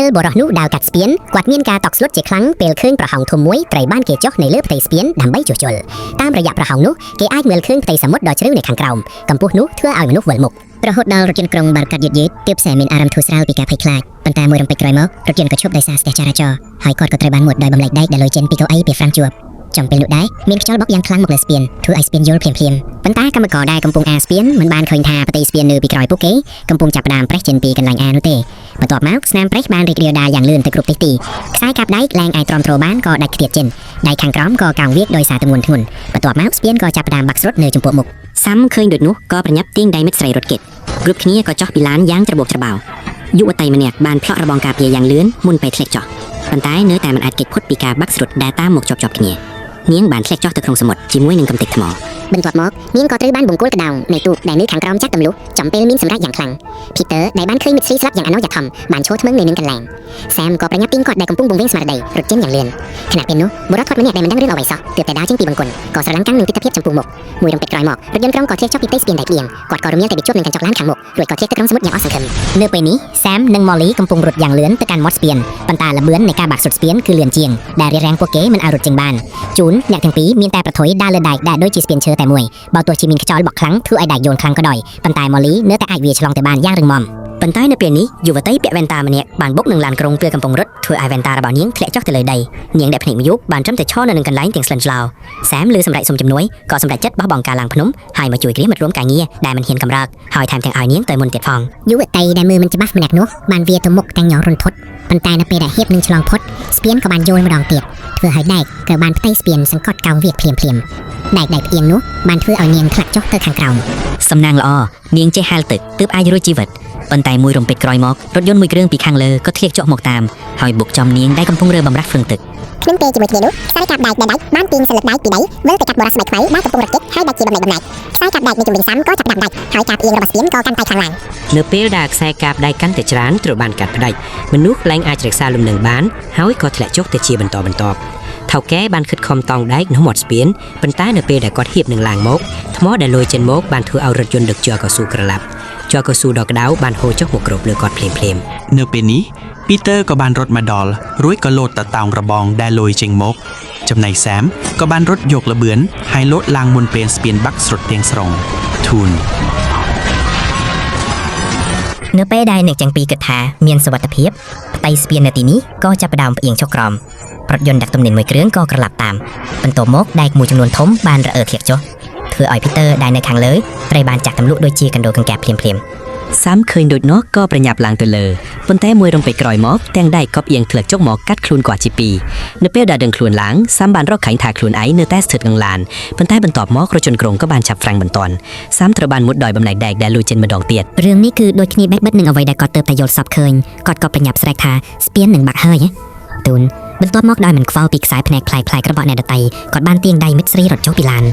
ពេលបរោះនោះដាវកាត់ស្ពានគាត់មានការតក់ស្លុតជាខ្លាំងពេលឃើញប្រហោងធំមួយត្រីបានគេចុះនៅលើផ្ទៃស្ពានដើម្បីជួសជុលតាមរយៈប្រហោងនោះគេអាចមើលឃើញផ្ទៃសមុទ្រដ៏ជ្រៅនៅខាងក្រោមកម្ពស់នោះធ្វើឲ្យមនុស្សវិលមុខរហូតដល់រថយន្តក្រុងបានកាត់យឺតៗទើបសែមានអារម្មណ៍ធូរស្រាលពីការភ័យខ្លាចប៉ុន្តែមួយរំពេចក្រោយមករថយន្តក៏ឈប់ដោយសារស្ទះចរាចរណ៍ហើយគាត់ក៏ត្រូវបានមុតដោយបំលែកដែកដែលលុយចេញពីកៅអីពេលហ្វ្រាំងជួបចំពេលនោះដែរមានខ្យល់បក់យ៉ាងខ្លាំងមកលើស្ពានធ្វើឲ្យស្ពានយល់ភ្លាមៗប៉ុន្តែកម្មករដែលកំពុងអាស្ពានមិនបានឃើញថាផ្ទៃស្ពាននៅពីក្រោយពួកគេកំពុងចាប់ផ្ដើមប្រេះចេញពីកន្លែងអានោះទេបន្ទាប់មកស្នាមប្រេះបានរីករាលដាលយ៉ាងលឿនទៅគ្រប់ទិសទីខ្សែកាបដែកឡើងអាចទ្រាំទ្របានក៏ដាច់ខ្ទាតចេញដៃខាងក្រោមក៏កោងវាកដោយសារទម្ងន់ធ្ងន់បន្ទាប់មកស្ពានក៏ចាប់ផ្ដើមបាក់ស្រុតនៅចំពោះមុខសាំឃើញដូចនោះក៏ប្រញាប់ទាញដៃមិត្តស្រីរត់គេតគ្រប់គ្នាក៏ចោះពីឡានយ៉ាងច្របូកច្របល់យុវតីម្នាក់បានផ្លក់របងការពារយ៉ាងលឿនមុនពេលធ្លាក់ចុះប៉ុន្តែនៅតែមិនអាចគេចផុតពីការបាក់ស្រុតដែលតាមមកជាប់គ្នានាងបានធ្លាក់ចុះទៅក្នុងសមុទ្រជាមួយនឹងកំទេចថ្មបន្ទាប់មកនាងក៏ត្រូវបានបង្គោលកដោងនៅទូកដែលនៅខាងក្រោមចាក់ទម្លុះចំពេលមានសម្រាប់យ៉ាងខ្លាំង Peter ដែលបានឃើញមិត្តស្រីស្លាប់យ៉ាងអណោចធំបានឈរថ្មឹងនៅនឹងកន្លែង Sam ក៏ប្រញាប់ទាញគាត់ដែលកំពុងបង្វេងស្មារតីរត់ចេញយ៉ាងលឿនខណៈពេលនោះបុរសគាត់ម្នាក់ដែលមិនដឹងរឿងអ្វីសោះទើបតែដើរចេញពីបង្គន់ក៏ស្រឡាំងកាំងនឹងទិដ្ឋភាពចំពោះមុខមួយរំពេចក្រោយមករថយន្តក្រុងក៏ធ្លាក់ចុះពីផ្ទៃស្ពានដែលក្បៀងគាត់ក៏រំញ៉ាំតែbịជួបនឹងកញ្ចក់ឡានខាងមុខរួចក៏ធ្លាក់ទៅក្នុងសមុទ្រយ៉ាងអស់សង្ឃឹមនៅពេលនេះ Sam និង Molly កំពុងរត់យ៉ាងលឿនទៅកាន់មាត់ស្ពានប៉ុន្តែល្បឿននៃការបាក់ស្រុតស្ពានគឺលឿនជាងដែលរារាំងពួកគេមិនឲ្យរត់ចេញបានជូនអ្នកទាំងពីរមានតែប្រថុយដើរលើដែកដែលដូចជាស្ពានឈើតែមួយបើទោះជាមានខ្យល់បក់ខ្លាំងធ្វើឲ្យដែកយល់ខ្លាំងក៏ដោយប៉ុន្តែ Molly នៅតែអាចវាឆ្លងទៅបានយ៉ាងរឹងមាំប៉ុន្តែនៅពេលនេះយុវតីពាក់វ៉ែនតាម្នាក់បានបុកនឹងឡានក្រុងពេលកំពុងរត់ធ្វើឲ្យវ៉ែនតារបស់នាងធ្លាក់ចុះទៅលើដីនាងដែលភ្នែកម្យោកបានត្រឹមតែឈរនៅនឹងកន្លែងទាំងស្លិនស្លោសាមលើសម្រាប់សុំជំនួយក៏សម្រេចចិត្តបោះបង់ការឡើងភ្នំហើយមកជួយគ្រាមិត្តរួមការងារដែលមិនហ៊ានកម្រើកហើយថែមទាំងឲ្យនាងទៅមុនទៀតផងយុវតីដែលមើលមិនច្បាស់ម្នាក់នោះបានវាទៅមុខទាំងញ័ររន្ធត់ប៉ុន្តែនៅពេលដែលហៀបនឹងឆ្លងផុតស្ពានក៏បានយល់ម្ដងទៀតធ្វើឲ្យដែកក៏បានផ្ទៃស្ពានសង្កត់កោងវាភ្លាមដែកផ្អៀងនោះបានធ្វើឲ្យនាងធ្លាក់ចុះទៅខាងក្រោមសំណាងល្អនាងចេះហាលទឹកទើបអាចរួចជីវិតប៉ុន្តែមួយរំពេចក្រោយមករថយន្តមួយគ្រឿងពីខាងលើក៏ធ្លាក់ចុះមកតាមហើយបុកចំនាងដែលកំពុងរើបំរាស់ហ្វឹងទឹកក្នុងពេលជាមួយគ្នានោះខ្សែកាបដែកបានទាញសន្លឹកដែកពីដីវិលទៅកាប់បរសស្បែកខ្វៃដែលកំពុងរត់គេចហើយដាច់ជាបំណែកខ្សែកាបដែកនៅជុំវិញសាំក៏ចាប់ដាំដាច់ហើយការផ្អៀងរបស់ស្ពានក៏កាន់តែខ្លាំងឡើងនៅពេលដែលខ្សែកាបដែកកាន់តែច្រើនត្រូវបានកាត់ផ្ដាច់មនុស្សឡើងអាចរក្សាលំនឹងបានហើយក៏ធ្លាក់ចុះទៅជាបន្តថៅកែបានខិតខំតង់ដែកនៅមាត់ស្ពានប៉ុន្តែនៅពេលដែលគាត់ហៀបនឹងឡើងមកថ្មដែលលយចេញមកបានធ្វើឲ្យរថយន្តដឹកជ័រកៅស៊ូក្រឡាប់ជ័រកៅស៊ូដ៏ក្តៅបានហូរចុះមកគ្របលើគាត់ភ្លាមនៅពេលនេះ Peter ក៏បានរត់មកដល់រួចក៏លោតទៅតោងរបងដែលលយចេញមកចំណែក Sam ក៏បានរត់យកល្បឿនហើយលោតឡើងមុនពេលស្ពានបាក់ស្រុតទាំងស្រុង Thun នៅពេលដែលអ្នកទាំងពីរគិតថាមានសុវត្ថិភាពផ្ទៃស្ពាននៅទីនេះក៏ចាប់ផ្ដើមផ្អៀងចុះក្រោមរថយន្តដឹកទំនិញមួយគ្រឿងក៏ក្រឡាប់តាមបន្ទាប់មកដែកមួយចំនួនធំបានរអើធ្លាក់ចុះធ្វើឲ្យ Peter ដែលនៅខាងលើត្រូវបានចាក់ទម្លុះដូចជាកណ្ដូលកង្កែបភ្លាមសាំឃើញដូចនោះក៏ប្រញាប់ឡើងទៅលើប៉ុន្តែមួយរំពេចក្រោយមកទាំងដែកក៏ផ្អៀងធ្លាក់ចុះមកកាត់ខ្លួនគាត់ជាពីរនៅពេលដែលដឹងខ្លួនឡើងសាំបានរកឃើញថាខ្លួនឯងនៅតែស្ថិតក្នុងឡានប៉ុន្តែបន្ទាប់មករថយន្តក្រុងក៏បានចាប់ហ្វ្រាំងបន្ទាន់សាំត្រូវបានមុតដោយបំណែកដែកដែលលួចចេញម្ដងទៀតរឿងនេះគឺដូចគ្នាបេះបិទនឹងអ្វីដែលគាត់ទើបតែយល់សពឃើញគាត់ក៏ប្រញាប់ស្រែកថាស្ពាននឹងបាក់ហើយទូនបន្ទាប់មកដោយមិនខ្វល់ពីខ្សែភ្នែកផ្លែករបស់អ្នកដតីគាត់បានទាញដៃមិត្តស្រីរត់ចុះពីឡាន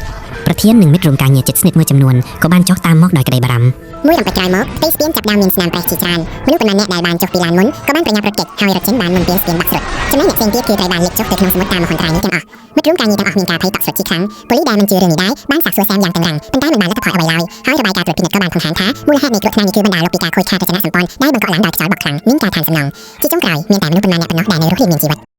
ប្រធាននិងមិត្តរួមការងារជិតស្និទ្ធមួយចំនួនក៏បានចុះតាមមកដោយក្តីបារម្ភមួយរំពេចក្រោយមកផ្ទៃស្ពានចាប់ផ្ដើមមានស្នាមប្រេះជាច្រើនមនុស្សប៉ុន្មានអ្នកដែលបានចុះពីឡានមុនក៏បានប្រញាប់រត់គេចហើយរត់ចេញបានមុនពេលស្ពានបាក់ស្រុតចំណែកអ្នកផ្សេងទៀតគឺត្រូវបានលេចចុះទៅក្នុងសមុទ្រតាមមហន្តរាយនេះទាំងអស់មិត្តរួមការងារទាំងអស់មានការភ័យតក់ស្លុតជាខ្លាំងប៉ូលីសដែលមិនជឿរឿងនេះដែរបានសាកសួរសាមយ៉ាងតឹងរ៉ឹងប៉ុន្តែមិនបានលទ្ធផលអ្វីឡើយហើយរបាយការណ៍ត្រួតពិនិត្យក៏បានបង្ហាញថាមូលហេតុនៃគ្រោះថ្នាក់នេះគឺបណ្ដាលមកពីការខូចខាតរចនាសម្ព័ន្ធដែលបង្កឡើងដោយខ្យល់បក់ខ្លាំងនិងការថែមសំណងជាចុងក្រោយមានតែមនុស្សប៉ុន្មានអ្នកប៉ុណ្ណោះដែលនៅរស់រានមានជីវិត